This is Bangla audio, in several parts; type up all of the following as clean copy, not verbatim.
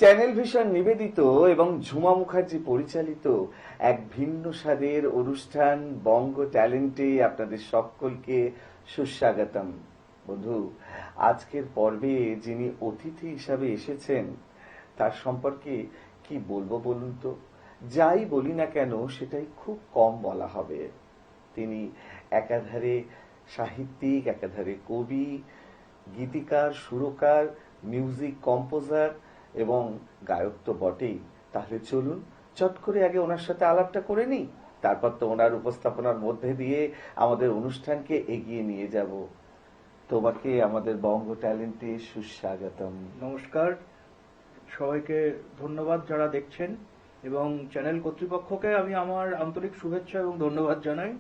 চ্যানেল ভিশন নিবেদিত এবং ঝুমা মুখার্জি পরিচালিত এক ভিন্ন স্বাদের অনুষ্ঠান বঙ্গ ট্যালেন্টে আপনাদের সকলকে সুস্বাগতম। বন্ধু, আজকের পর্বে যিনি অতিথি হিসাবে এসেছেন তার সম্পর্কে কি বলবো বলুন তো? যাই বলি না কেন সেটাই খুব কম বলা হবে। তিনি একাধারে সাহিত্যিক, একাধারে কবি, গীতিকার, সুরকার, মিউজিক কম্পোজার এবং গায়ক তো বটেই। তাহলে চলুন চট করে আগে ওনার সাথে আলাপটা করে নিই, তারপর তো ওনার উপস্থাপনার মধ্যে দিয়ে আমাদের অনুষ্ঠানকে এগিয়ে নিয়ে যাব। তোমাকে আমাদের বঙ্গ ট্যালেন্টে সুস্বাগতম। নমস্কার, সবাইকে ধন্যবাদ যারা দেখছেন, এবং চ্যানেল কর্তৃপক্ষকে আমি আমার আন্তরিক শুভেচ্ছা এবং ধন্যবাদ জানাই।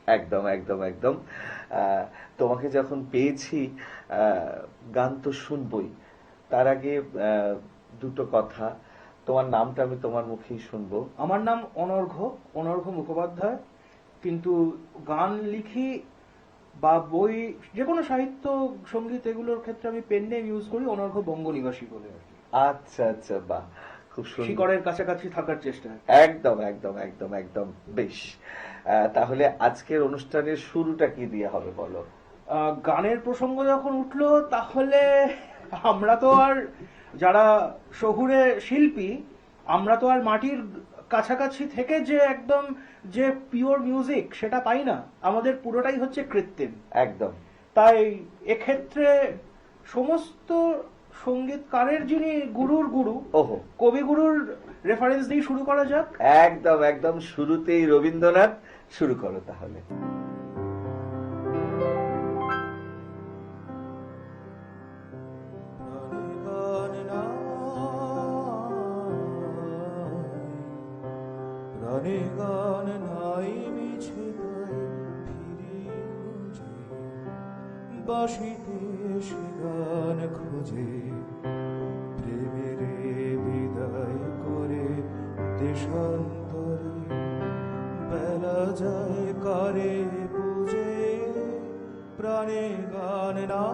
একদম একদম একদম। তোমাকে যখন পেয়েছি, গান তো শুনবই, তার আগে দুটো কথা। তোমার নামটা আমি তোমার মুখেই শুনবো। আমার নাম অনর্ঘ্য মুখোপাধ্যায়, কিন্তু গান লিখি বা বই, যে কোনো সাহিত্য সঙ্গীত এগুলোর ক্ষেত্রে আমি পেন নেম ইউজ করি অনর্ঘ্য বঙ্গ নিবাসী বলে আর কি। আচ্ছা আচ্ছা, বাহ, খুব সুন্দর। শিকড়ের কাছাকাছি থাকার চেষ্টা। একদম একদম একদম একদম, বেশ। তাহলে আজকের অনুষ্ঠানের শুরুটা কি দিয়ে হবে বলো? গানের প্রসঙ্গ যখন উঠলো, তাহলে আমরা তো আর যারা শহুরে শিল্পী, আমরা তো আর মাটির কাছাকাছি থেকে যে একদম যে পিওর মিউজিক সেটা পাই না, আমাদের পুরোটাই হচ্ছে কৃত্রিম। একদম। তাই এক্ষেত্রে সমস্ত সঙ্গীতকারের যিনি গুরুর গুরু, ওহো, কবিগুরুর রেফারেন্স দিয়ে শুরু করা যাক। একদম একদম, শুরুতেই রবীন্দ্রনাথ। শুরু করো তাহলে। প্রাণে গান নাই মিছে তাই ফিরি খুঁজে, বাঁশিতে সে গান খুঁজে, প্রেমের বিদায় করে দেশান্তরে, বেলা যায় কারে বুঝে, প্রাণে গান না,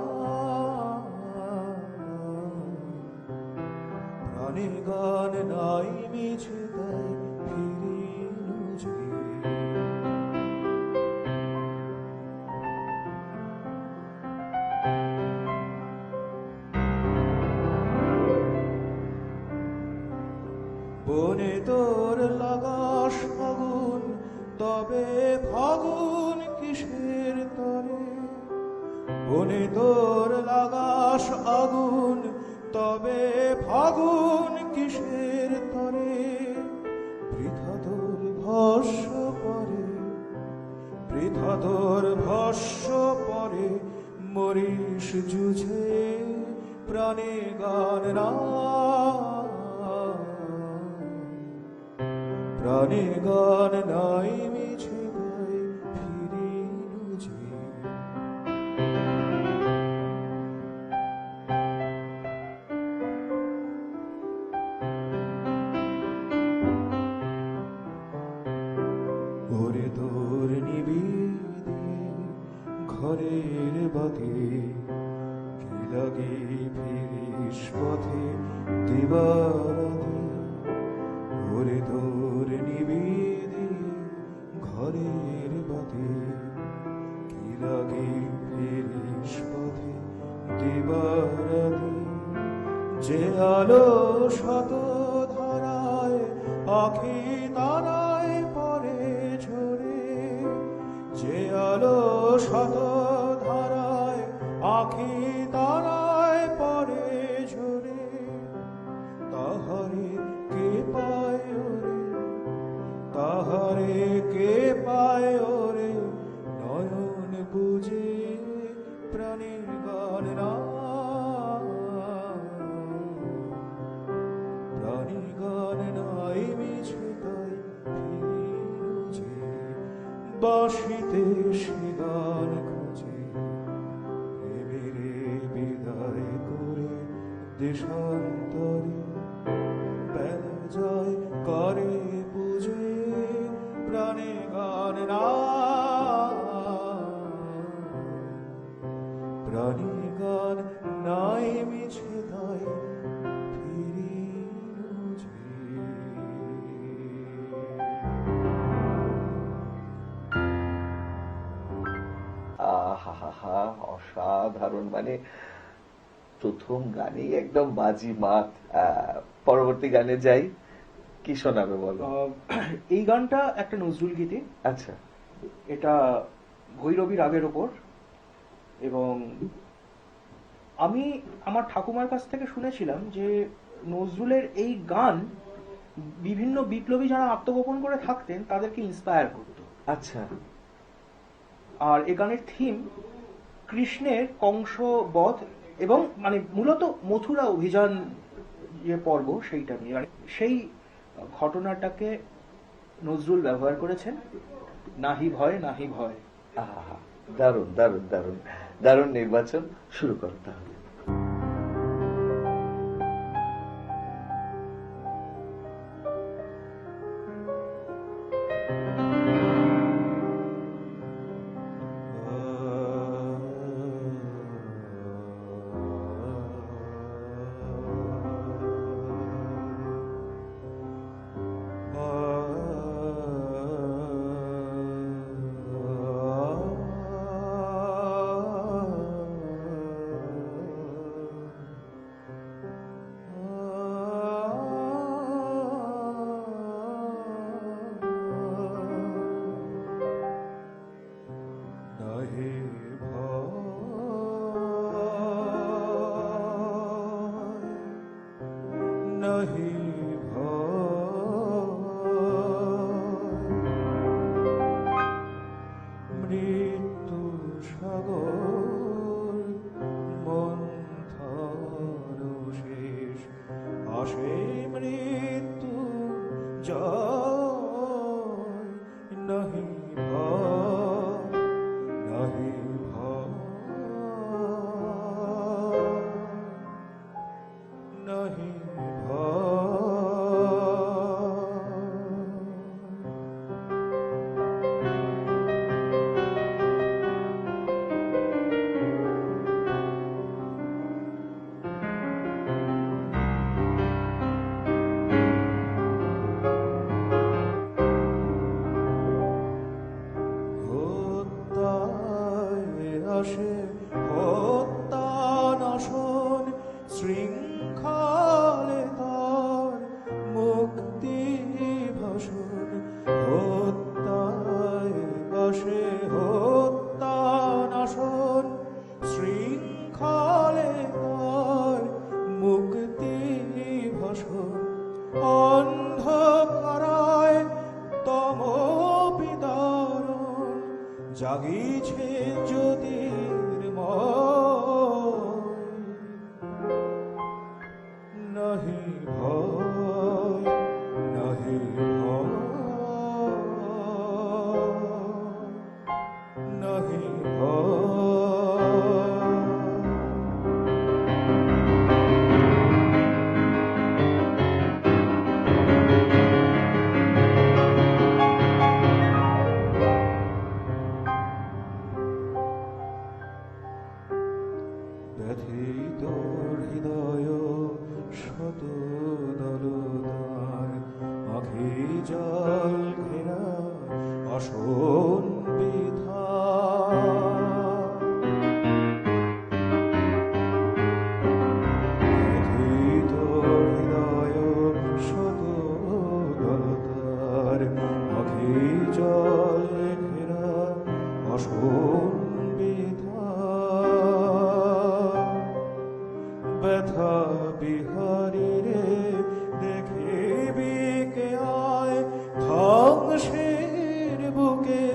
প্রাণে গান নাই মিছে তাই ফিরি খুঁজে। বনে তোর লাগাস ফাগুন, তবে ফাগুন কিসের তরে, বনে তোর লাগাস আগুন, তবে ফাগুন কিসের তরে, বৃথা তোর ভস্য পরে, বৃথা তোর ভস্য পরে, মরিস জুঝে, প্রাণে গান না, প্রাণে গান নাই মিছে তাই ফিরি খুঁজে। ওরে তোর নিবিদে ঘরের বাতি, কি লাগে ফিরিস পথে দিবারাতে, ওরে তোর নিবিদে ঘরের বাতি, কি লাগে ফিরিস পথে দিবারাতে, যে আলো শত ধারায় আখি তারায় পরে ঝরে, যে আলো শত ধারায় আখি তারায় পরে ঝরে, তাহারে কে পায় ওরে, তাহারে কে পায় ওরে, নয়ন বুঝে, প্রাণের গান না, প্রাণী গান নাই মিছে তাই ফিরি খুঁজে, বাঁশিতে সে গান খুঁজে, প্রেমেরে বিদায় করে দেশান্তরে, বেলা যায় করে বুঝে, প্রাণে গান না, প্রাণী গান নাই মিছে তাই ফিরি অসাধারণ, মানে প্রথম গানেই একদম বাজি মাত। পরবর্তী গানে যাই, কি শোনাবে বলো? এই গানটা একটা নজরুল গীতি। আচ্ছা, এটা ভৈরবী রাগের ওপর, এবং আমি আমার ঠাকুমার কাছ থেকে শুনেছিলাম যে নজরুলের এই গান বিভিন্ন বিপ্লবী যারা আত্মগোপন করে থাকতেন তাদেরকে ইন্সপায়ার করত। আচ্ছা, আর এই গানের থিম কৃষ্ণের কংস বধ, এবং মানে মূলত মথুরা অভিযান যে পর্ব সেইটা নিয়ে, মানে সেই ঘটনাটাকে নজরুল ব্যবহার করেছেন। নাহি ভয় নাহি ভয়। আহা, দারুণ দারুণ দারুণ দারুণ নির্বাচন। শুরু করো তাহলে। নাহি ভয়, নাহি ভয়, মৃত্যু সাগর মন্থন শেষ, আসে মৃত্যু জয়। নাহি ভয়, নাহি ভয়, নাহি ভয়। হত্যায় আসে হত্যা নাশন, শৃঙ্খলে তার মুক্তি ভাষণ। হত্যায় আসে হত্যা নাশন, শৃঙ্খলে তার মুক্তি ভাষণ। অন্ধকারায় তম বিদারণ, জাগিছে জ্যোতির্ময়। নাহি ভয়, নাহি ভয়, নাহি ভয়। ব্যথিত হৃদয় শত দলদার, আখি জল ঘেরা আসন বিধা। ব্যথিত হৃদয় শত দলদার, আখি জল ঘেরা আসন বিধা। ব্যথা বিহারী রে দেখিবি কে আয়, ধ্বংসের বুকে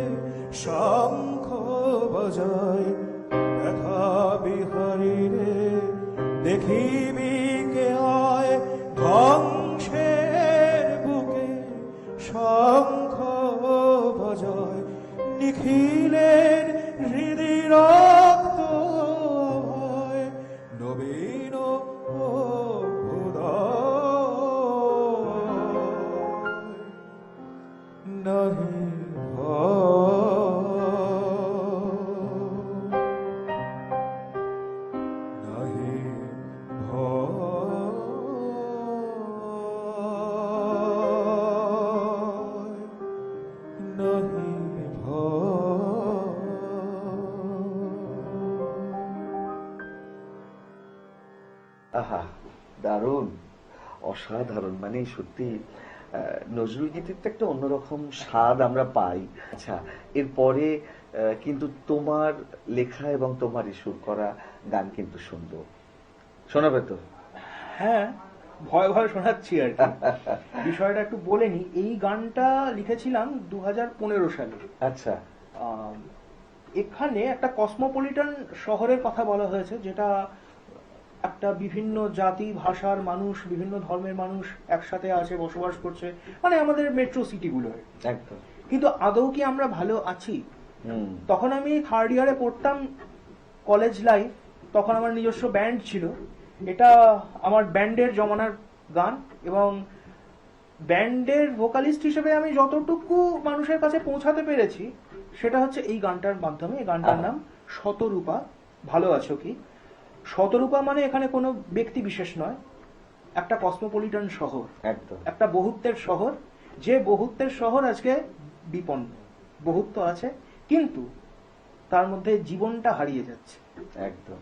অসাধারণ, অসাধারণ, মানে সত্যি নজরুল গীতির তো একটা অন্যরকম স্বাদ আমরা পাই। আচ্ছা, এরপরে কিন্তু তোমার লেখা এবং তোমারই সুর করা গান কিন্তু শুনবো, শোনাবে তো? হ্যাঁ, ভয় ভয় শোনাচ্ছি আর কি। বিষয়টা একটু বলে নি, এই গানটা লিখেছিলাম 2015 সালে। আচ্ছা। আহ, এখানে একটা কসমোপলিটন শহরের কথা বলা হয়েছে, যেটা একটা বিভিন্ন জাতি ভাষার মানুষ, বিভিন্ন ধর্মের মানুষ একসাথে আছে, বসবাস করছে, মানে আমাদের মেট্রো সিটিগুলোয়। একদম। কিন্তু আদৌ কি আমরা ভালো আছি? তখন আমি 3rd ইয়ারে পড়তাম, কলেজ লাইফ। তখন আমার নিজস্ব ব্যান্ড ছিল। এটা আমার ব্যান্ডের জমানার গান, এবং ব্যান্ডের ভোকালিস্ট হিসেবে আমি যতটুকু মানুষের কাছে পৌঁছাতে পেরেছি সেটা হচ্ছে এই গানটার মাধ্যমে। এই গানটার নাম শতরূপা, ভালো আছো কি। শতরূপা মানে এখানে কোনো ব্যক্তি বিশেষ নয়, একটা কসমোপলিটন শহর, একদম। একটা বহুত্বের শহর। যে বহুত্বের শহর আজকে বিপন্ন, বহুত্ব আছে কিন্তু তার মধ্যে জীবনটা হারিয়ে যাচ্ছে। একদম।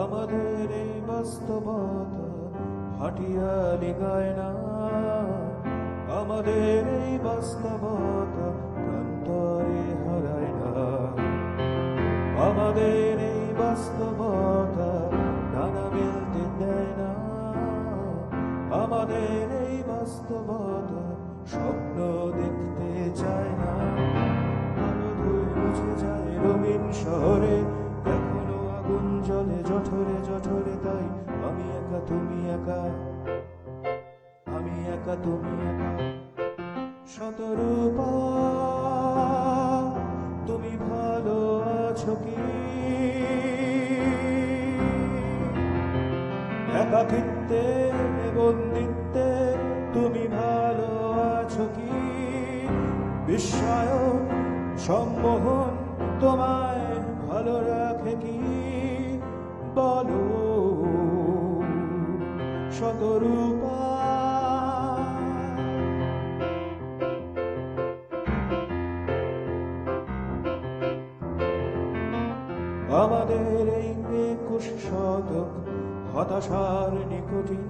আমাদের এই বাস্তবতা হাটিয়ালি গায় না, আমাদের এই বাস্তবতা প্রান্তরে হারায় না, আমাদের এই বাস্তবতা ডানা মেলতে দেয় না, আমাদের এই বাস্তবতা স্বপ্ন দেখতে চায় না। আলো ধুয়ে মুছে যায় রঙিন শহরে, এখনো আগুন জ্বলে জঠরে জঠরে, তাই আমি একা তুমি একা, আমি একা তুমি একা। শতরূপা তুমি ভালো আছো কি, একাকিত্বে বন্দিত্বে তুমি ভালো আছো কি, বিস্ময় সম্মোহন তোমায় ভালো রাখে কি, বলো শতরূপা। আমাদের এই 21 শতক হতাশার নিকটিন,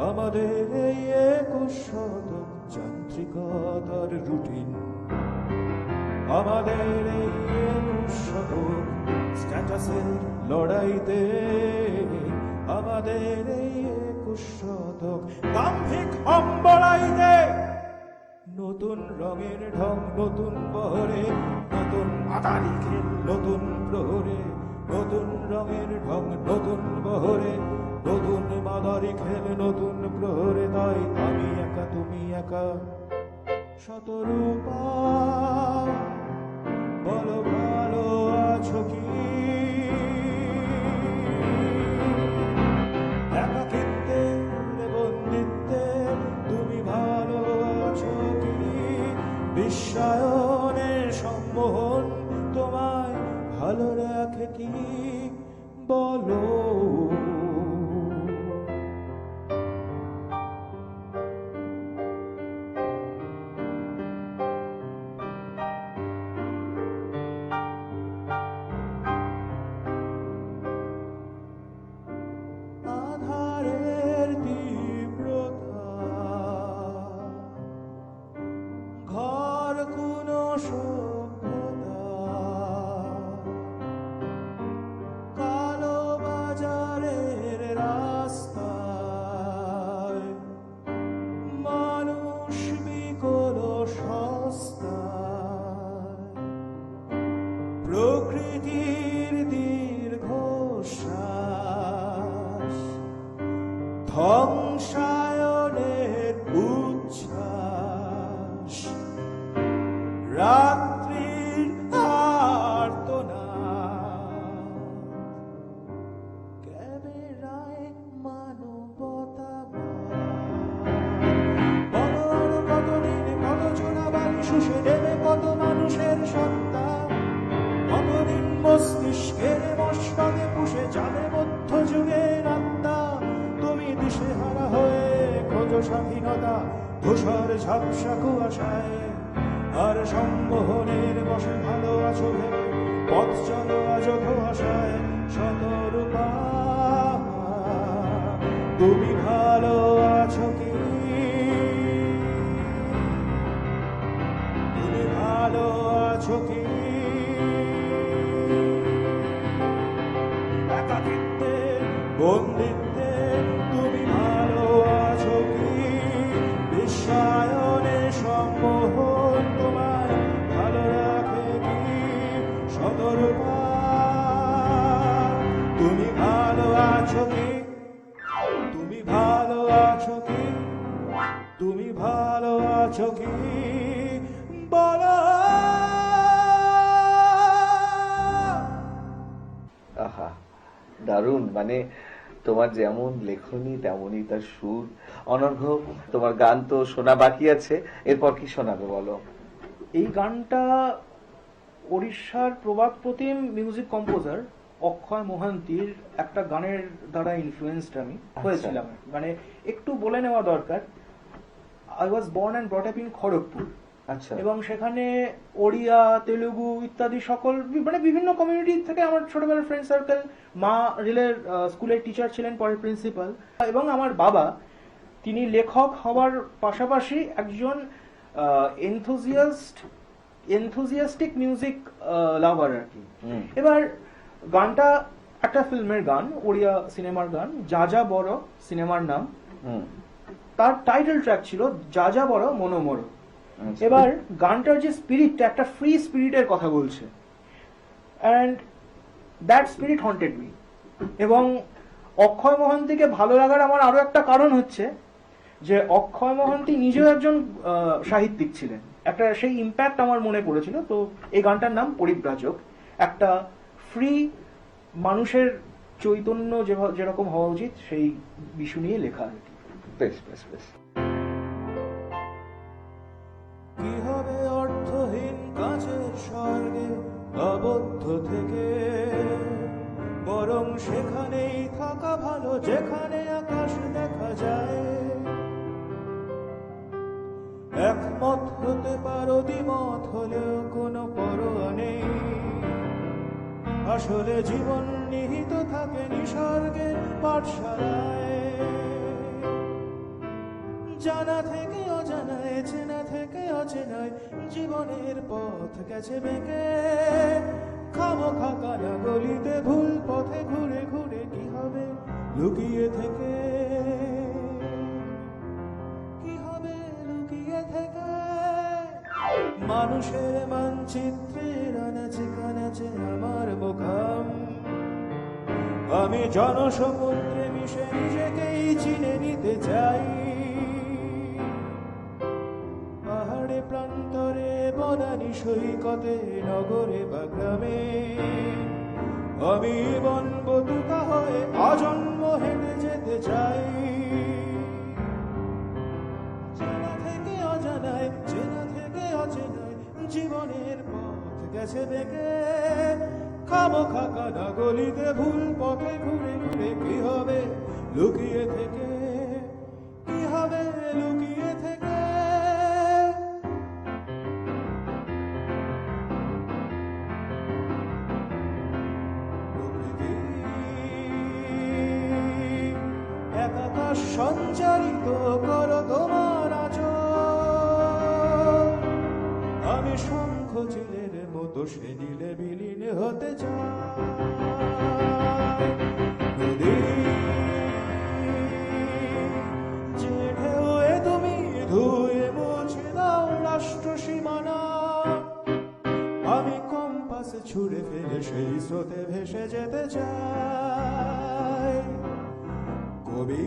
আমাদের এই 21 শতক যান্ত্রিকতার রুটিন, আমাদের এই 21 শতক স্ট্যাটাসের লড়াইতে, আমাদের এই 21 শতক দাম্ভিক অম্বরাইতে। নতুন রঙের ঢং নতুন বহরে, নতুন মাতারি খেল নতুন প্রহরে, নতুন রঙের ঢং নতুন বহরে, নতুন মাদারি খেল নতুন প্রহরে, তাই আমি একা তুমি একা। শতরূপা বলো ভালো আছো কি, একাকিত্বে বন্দিত্বে তুমি ভালো আছো কি, বিশ্বায়নের সম্মোহন তোমায় ভালো রাখে কি, বলো। আধারের তীব্রতা ঘর কোনো সভ্যতা, কালো বাজারের রাস্তায় মানুষ বিকল সস্তায়, প্রকৃতির দীর্ঘশ্বাস ধ্বংসায়নের উচ্ছ্বাস, রাত ধূসর ঝাপসা কুয়াশায়, আর সম্মোহনের বসে ভালো আছো ভেবে পথ চলো আজ ধোয়াশায় শতরূপা। তুমি ভালো আছো কি? তুমি ভালো আছো কি? একাকিত্বে বন্দিত্বে তুমি ভালো আছো কি? বিশ্বায়নে সম্মোহন তোমায় ভালো রাখে কি? শতরূপা তুমি ভালো আছো কি? তুমি ভালো আছো কি? তুমি ভালো আছো কি? বলো। আহা, দারুণ। মানে তোমার যেমন লেখনী তেমনই তার সুর। অনর্ঘ, তোমার গান তো শোনা বাকি আছে, এরপর কি শোনাবে বলো? এই গানটা ওড়িশার প্রবাদ প্রতিম মিউজিক কম্পোজার অক্ষয় মোহান্তির একটা গানের দ্বারা ইনফ্লুয়েন্সড আমি হয়েছিলাম। মানে একটু বলে নেওয়া দরকার, I was born and brought up in Kharagpur, আচ্ছা। এবং সেখানে ওড়িয়া, তেলুগু ইত্যাদি সকল মানে বিভিন্ন কমিউনিটি থেকে আমার ছোটবেলার ফ্রেন্ড সার্কেল। মা রিলের স্কুলের টিচার ছিলেন, পরে প্রিন্সিপাল। এবং আমার বাবা, তিনি লেখক হওয়ার পাশাপাশি একজন এনথুজিয়াস্টিক মিউজিক লাভার আর কি। হুম। এবার গানটা একটা ফিল্মের গান, ওড়িয়া সিনেমার গান, যা যা বড় সিনেমার নাম। হুম। তার টাইটেল ট্র্যাক ছিল যা যা বড় মনোমর। আচ্ছা। এবার গানটার যে স্পিরিটটা, একটা ফ্রি স্পিরিটের কথা বলছে, and that spirit haunted me. এবং অক্ষয় মোহান্তিকে ভালো লাগার আমার আরো একটা কারণ হচ্ছে যে অক্ষয় মোহান্তি নিজেও একজন সাহিত্যিক ছিলেন। একটা সেই ইম্প্যাক্ট আমার মনে পড়েছিল। তো এই গানটার নাম পরিব্রাজক, একটা ফ্রি মানুষের চৈতন্য যেরকম হওয়া উচিত সেই বিষয় নিয়ে লেখা আর কি। বেশ বেশ বেশ। কি হবে অর্থহীন কাছের স্বর্গে আবদ্ধ থেকে, বরং সেখানেই থাকা ভালো যেখানে আকাশ দেখা যায়। একমত হতে পারো, দ্বিমত হলেও কোনো পরোয়া নেই। আসলে জীবন নিহিত থাকে নিসর্গের পাঠশালায়। জানা থেকে অজানায়, চেনা থেকে অচেনায় জীবনের পথ গেছে বেঁকে। খামোখা কানা গলিতে ভুল পথে ঘুরে ঘুরে কি হবে লুকিয়ে থেকে? কি হবে লুকিয়ে থেকে? মানুষের মানচিত্রের আনাচে কানাচে আমার মোকাম। আমি জনসমুদ্রে মিশে নিজেকেই চিনে নিতে চাই। পাহাড়ে প্রান্তরে বনানী সৈকতে নগরে বা গ্রামে আমি বনবতুকা হয়ে আজন্ম হেঁটে যেতে চাই। জানা থেকে অজানায়, চেনা থেকে অচেনায় জীবনের পথ গেছে বেঁকে। খামোখা কানা গলিতে ভুল পথে ঘুরে ঘুরে কি হবে লুকিয়ে থেকে? কি হবে লুকিয়ে থেকে? একাকাশ সঞ্চারিত করো তোমার আঁচল। আমি শঙ্খ চিলের মতো সে নীলে বিলীন হতে চাই। নদী যে ঢেউয়ে তুমি ধুয়ে মুছে দাও রাষ্ট্র সীমানা। আমি কম্পাস ছুঁড়ে ফেলে সেই স্রোতে ভেসে যেতে চাই। কবি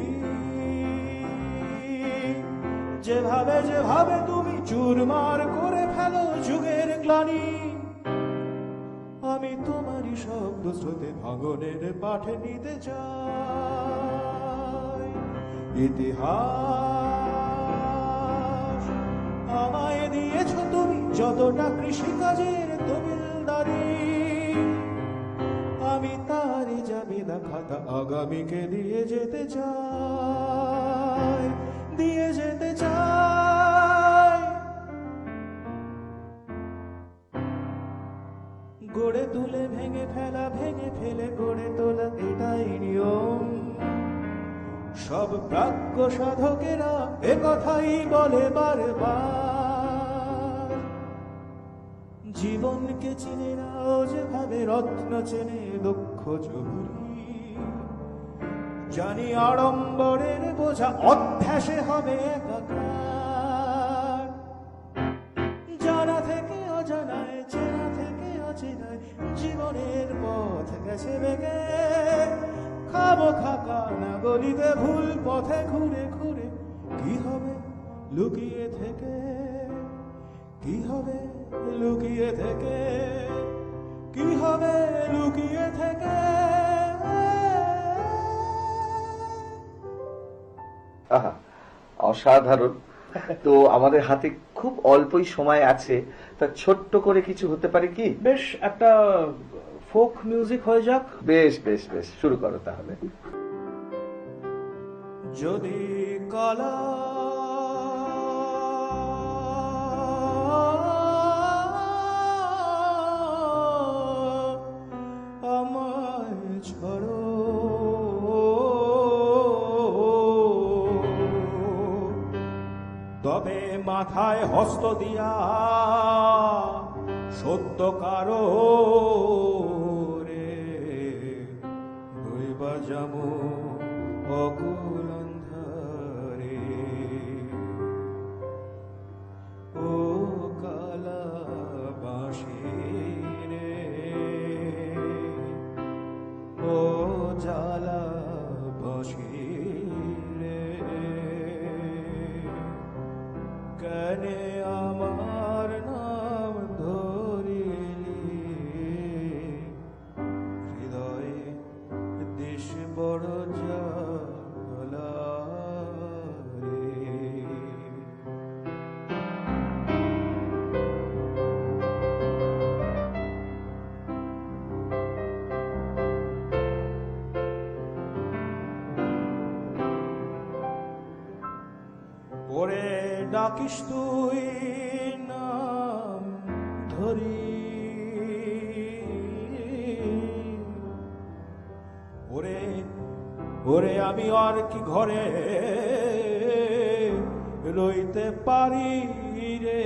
যেভাবে যেভাবে তুমি চুরমার করে ফেলো যুগের গ্লানি, আমি তোমারই শব্দ স্রোতে ভাঙনের পাঠে নিতে চাই। ইতিহাস আমায় দিয়েছ তুমি যতটা কৃষিকাজের তবিলদারি, আমি তারই জাবেদা খাতা আগামীকে দিয়ে যেতে চাই, দিয়ে যেতে চাই। তুলে ভেঙে ফেলা, ভেঙে ফেলে গড়ে তোলা, এটাই নিয়ম। সব প্রাজ্ঞ সাধকেরা একথাই বলে বারবার। জীবনকে চিনে নাও যেভাবে রত্ন চেনে দক্ষ চহুরি। জানি আড়ম্বরের বোঝা অধ্যাসে হবে একাকার। জানা থেকে অজানায়, চেনা থেকে অচেনায় জীবনের পথ গেছে বেগে। খাবো খাকা না গলিতে ভুল পথে ঘুরে ঘুরে, কি হবে লুকিয়ে থেকে, কি হবে লুকিয়ে থেকে, কি হবে লুকিয়ে থেকে। আহা, অসাধারণ। তো আমাদের হাতে খুব অল্পই সময় আছে, তা ছোট্ট করে কিছু হতে পারে কি? বেশ একটা ফোক মিউজিক হয়ে যাক। বেশ বেশ বেশ, শুরু করো তাহলে। যদি কলা আমায় ছড়ো, তবে মাথায় হস্ত দিয়া সত্য কারো রে দৈবা যাবো অকুল অন্ধারে। ও কালা বাঁশি রে, ও জ্বালা বাঁশি রে, কেনে আমার নাম ধরিলি, হৃদয়ে দেশ বড় জ্বালা রে। ওরে ডাকিস তুই নাম ধরি, ওরে ওরে আমি আর কি ঘরে রইতে পারি রে।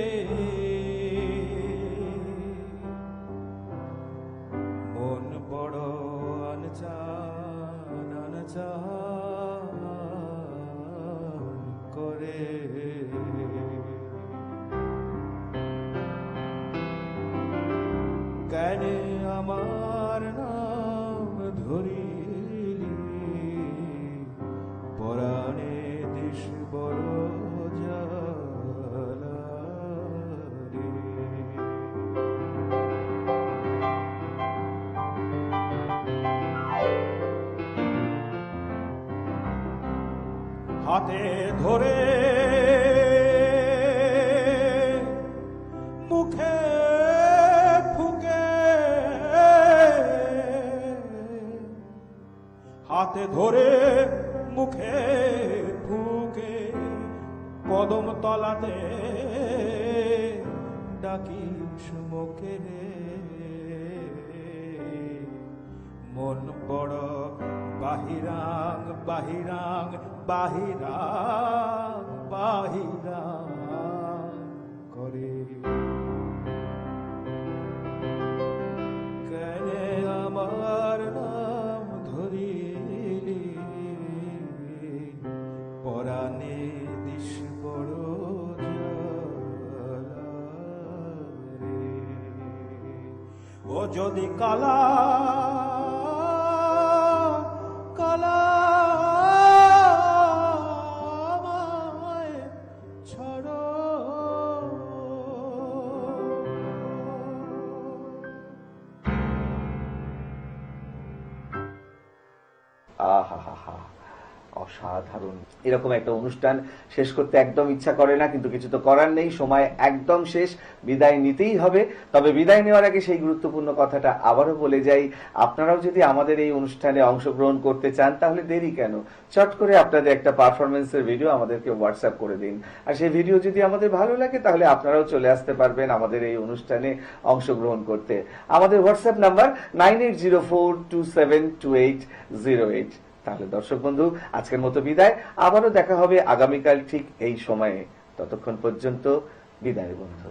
মন বড় আনচান আনচান করে, কেনে আমার নাম ধরিলি, পরাণে দেশ বড় জ্বালা রে। হাতে ধরে মুখে ফুকে, হাতে ধরে মুখে ফুকে, কদম তলাতে ডাকিস মুখে রে। মন বড় বাহিরাং বাহিরাং বাহিরাং বাহিরাং করে, কেনে আমার নাম ধরিলি, পরাণে দিস বড় জ্বালা রে। ও যদি কালা কালা আমায় ছড়ো, আহা হা হা, অসাধারণ। এরকম একটা অনুষ্ঠান শেষ করতে একদম ইচ্ছা করে না, কিন্তু কিছু তো করার নেই, সময় একদম শেষ, বিদায় নিতেই হবে। তবে বিদায় নেওয়ার আগে সেই গুরুত্বপূর্ণ কথাটা আবারও বলে যাই, আপনারাও যদি আমাদের এই অনুষ্ঠানে অংশগ্রহণ করতে চান তাহলে দেরি কেন, চট করে আপনাদের একটা পারফরমেন্সের ভিডিও আমাদেরকে হোয়াটসঅ্যাপ করে দিন। আর সেই ভিডিও যদি আমাদের ভালো লাগে তাহলে আপনারাও চলে আসতে পারবেন আমাদের এই অনুষ্ঠানে অংশগ্রহণ করতে। আমাদের হোয়াটসঅ্যাপ নাম্বার 9804272808। তাহলে দর্শক বন্ধু, আজকের মতো বিদায়, আবারও দেখা হবে আগামীকাল ঠিক এই সময়ে। ততক্ষণ পর্যন্ত বিদায় বন্ধু।